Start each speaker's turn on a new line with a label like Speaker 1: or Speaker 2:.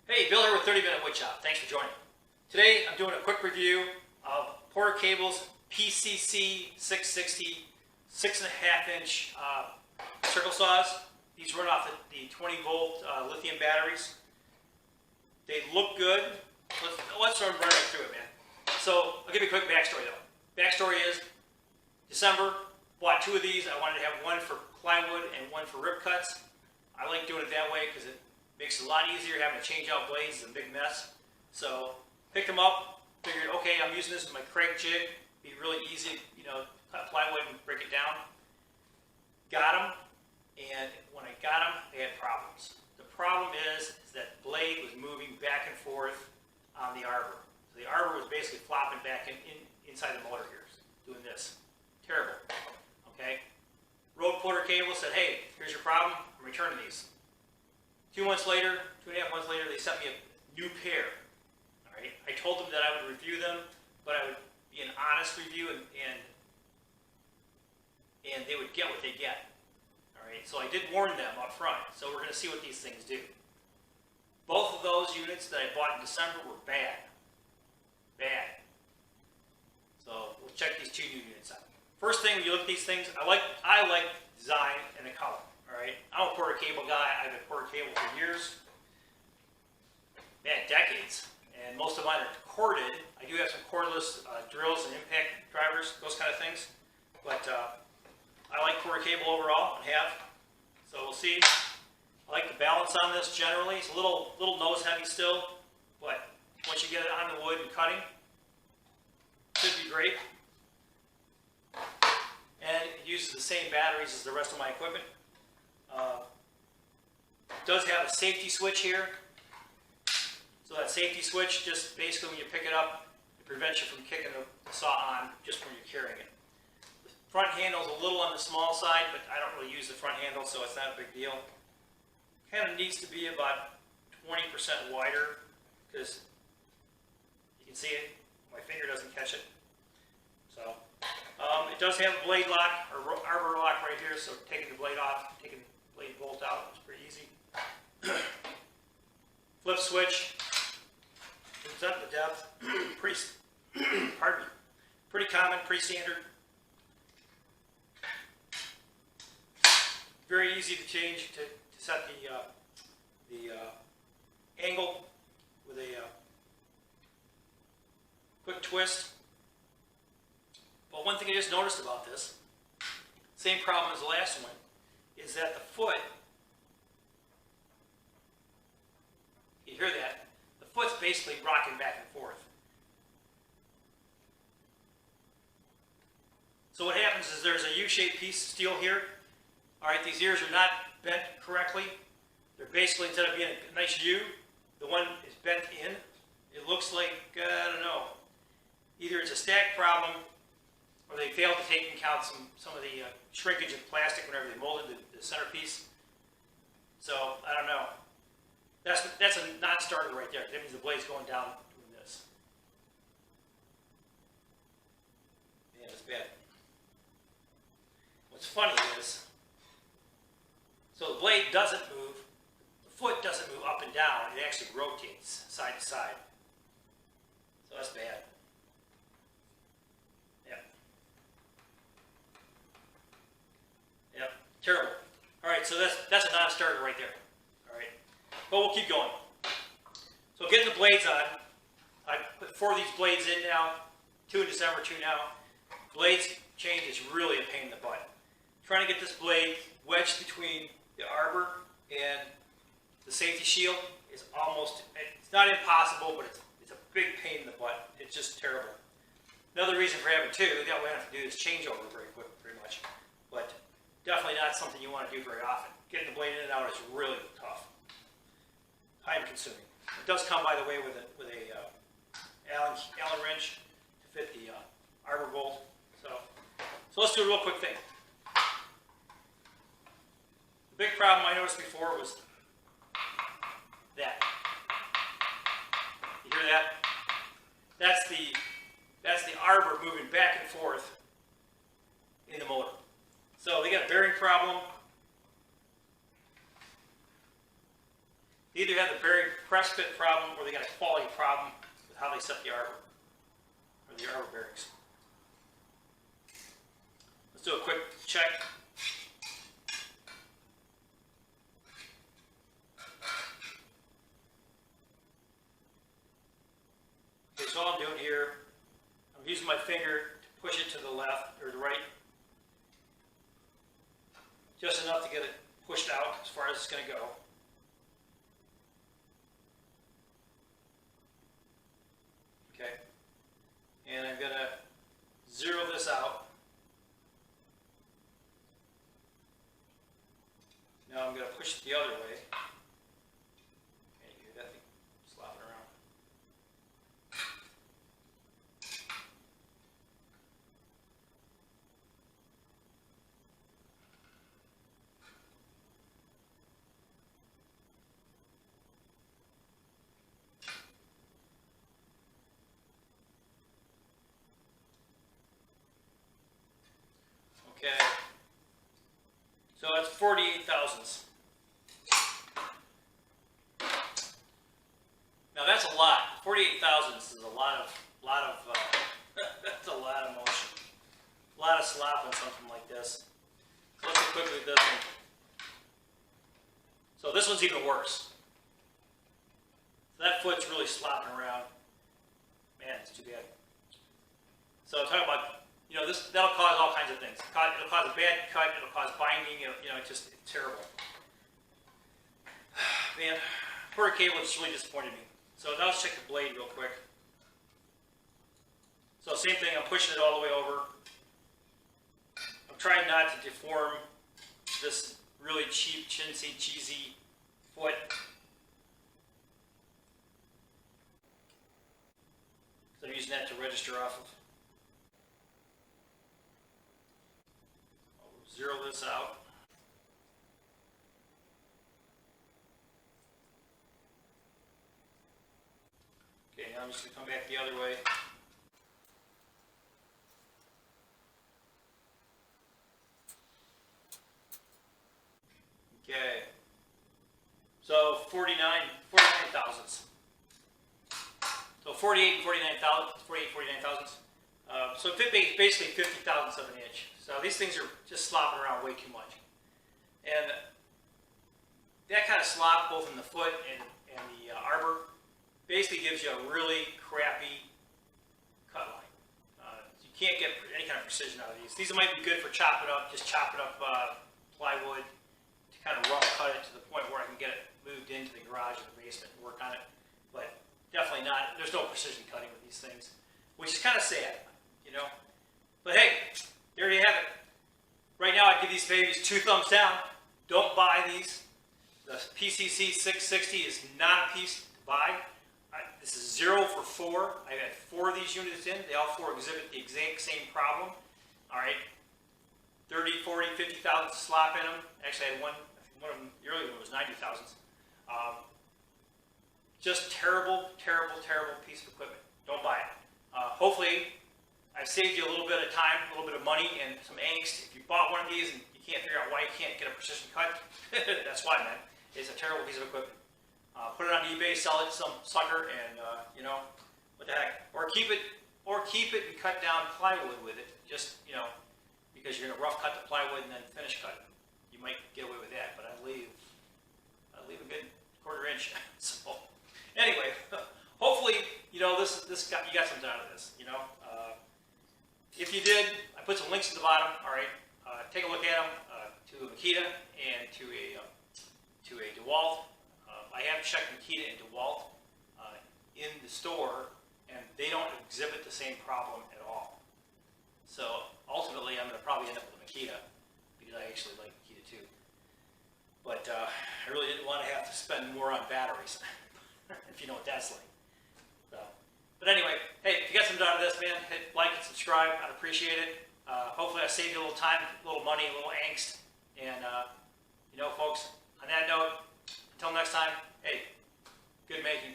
Speaker 1: Hey, Bill here with 30-Minute Woodshop. Thanks for joining. Today I'm doing a quick review of Porter Cable's PCC 660 6.5-inch circle saws. These run off the 20-volt lithium batteries. They look good. Let's run right through it, man. So I'll give you a quick backstory though. Backstory is December, bought two of these. I wanted to have one for plywood and one for rip cuts. I like doing it that way because it makes it a lot easier. Having to change out blades is a big mess. So picked them up, figured, okay, I'm using this as my crank jig. Be really easy, cut plywood and break it down. Got them, and when I got them, they had problems. The problem is that blade was moving back and forth on the arbor. So the arbor was basically flopping back inside the motor here, doing this. Terrible. Okay. Wrote Porter Cable, said, hey, here's your problem. I'm returning these. 2 months later, 2.5 months later, they sent me a new pair. All right. I told them that I would review them, but I would be an honest review, and they would get what they get. All right. So I did warn them up front. So we're going to see what these things do. Both of those units that I bought in December were bad. Bad. So we'll check these two new units out. First thing, when you look at these things, I like design and the color. All right, I'm a Porter Cable guy. I've been Porter Cable for years, man, decades, and most of mine are corded. I do have some cordless drills and impact drivers, those kind of things. But I like Porter Cable overall, and have. So we'll see. I like the balance on this generally. It's a little nose heavy still, but once you get it on the wood and cutting, it should be great. And it uses the same batteries as the rest of my equipment. Does have a safety switch here. So that safety switch, just basically when you pick it up, it prevents you from kicking the saw on just when you're carrying it. The front handle is a little on the small side, but I don't really use the front handle, so it's not a big deal. Kind of needs to be about 20% wider, because you can see it, my finger doesn't catch it. So it does have a blade lock, or arbor lock right here, so taking the blade off, taking the blade bolt out is pretty easy. Flip switch, moves up the depth, pretty common, pretty standard. Very easy to change, to set the angle with a quick twist. But one thing I just noticed about this, same problem as the last one, is that the foot, you hear that, the foot's basically rocking back and forth. So what happens is there's a U-shaped piece of steel here. All right, these ears are not bent correctly. They're basically, instead of being a nice U, the one is bent in. It looks like, I don't know, either it's a stack problem, or they failed to take into account some of the shrinkage of plastic whenever they molded the centerpiece. So, I don't know. That's a non-starter right there. That means the blade's going down doing this. Man, it's bad. What's funny is, so the blade doesn't move, the foot doesn't move up and down, it actually rotates side to side. So that's bad. Yep, terrible. All right, so that's a non-starter right there. All right, but we'll keep going. So getting the blades on, I put 4 of these blades in now, 2 in December, 2 now. Blades change is really a pain in the butt. Trying to get this blade wedged between the arbor and the safety shield is almost, it's not impossible, but it's a big pain in the butt. It's just terrible. Another reason for having 2, that way I don't have to do this changeover very quick, pretty much. But definitely not something you want to do very often. Getting the blade in and out is really tough. Time consuming. It does come, by the way, with a Allen wrench to fit the arbor bolt. So let's do a real quick thing. The big problem I noticed before was that. You hear that? That's the arbor moving back and forth in the motor. So they got a bearing problem. They either have the bearing press fit problem or they got a quality problem with how they set the arbor, or the arbor bearings. Let's do a quick check. Okay, so all I'm doing here, I'm using my finger to push it to the left or the right, just enough to get it pushed out as far as it's going to go. Okay, and I'm going to zero this out. Now I'm going to push it the other way. Okay, you hear that thing slopping around. Okay, so it's 48 thousandths. Now that's a lot. 48 thousandths is a lot of that's a lot of motion. A lot of slop on something like this. So let's look quickly at this one. So this one's even worse. So that foot's really slopping around. Man, it's too bad. So I'm talking about, you know, that'll cause all kinds of things. It'll cause a bad cut. It'll cause binding. It's terrible. Man, Porter Cable just really disappointed me. So now let's check the blade real quick. So same thing. I'm pushing it all the way over. I'm trying not to deform this really cheap, chintzy, cheesy foot. So I'm using that to register off of. Zero this out. Okay, now I'm just going to come back the other way. Okay. So 49 thousandths. So 48 thousandths. So basically 50 thousandths of an inch. So these things are just slopping around way too much. And that kind of slop, both in the foot and the arbor, basically gives you a really crappy cut line. You can't get any kind of precision out of these. These might be good for chopping up plywood to kind of rough cut it to the point where I can get it moved into the garage or the basement and work on it. But definitely not, there's no precision cutting with these things, which is kind of sad, you know. But hey, there you have it. Right now I'd give these babies 2 thumbs down. Don't buy these. The PCC 660 is not a piece to buy. This is 0 for 4. I've had 4 of these units in. They all 4 exhibit the exact same problem. All right, 30, 40, 50 thousandths slop in them. Actually, I had one of them, the early one was 90 thousandths. Just terrible, terrible, terrible piece of equipment. Don't buy it. Hopefully, I've saved you a little bit of time, a little bit of money, and some angst. If you bought one of these and you can't figure out why you can't get a precision cut, that's why, man. It's a terrible piece of equipment. Put it on eBay, sell it to some sucker, and what the heck? Or keep it and cut down plywood with it. Just because you're gonna rough cut the plywood and then finish cut it. You might get away with that, but I'd leave a good 1/4 inch. So anyway, hopefully this you got something out of this. If you did, I put some links at the bottom. All right, take a look at them to a Makita and to a DeWalt. I have checked Makita and DeWalt in the store, and they don't exhibit the same problem at all. So ultimately, I'm going to probably end up with a Makita because I actually like Makita too. But I really didn't want to have to spend more on batteries, if you know what that's like. So, but anyway, hey, if you got something out of this, man, hit like and subscribe. I'd appreciate it. Hopefully, I saved you a little time, a little money, a little angst. And folks, on that note, until next time, hey, good making.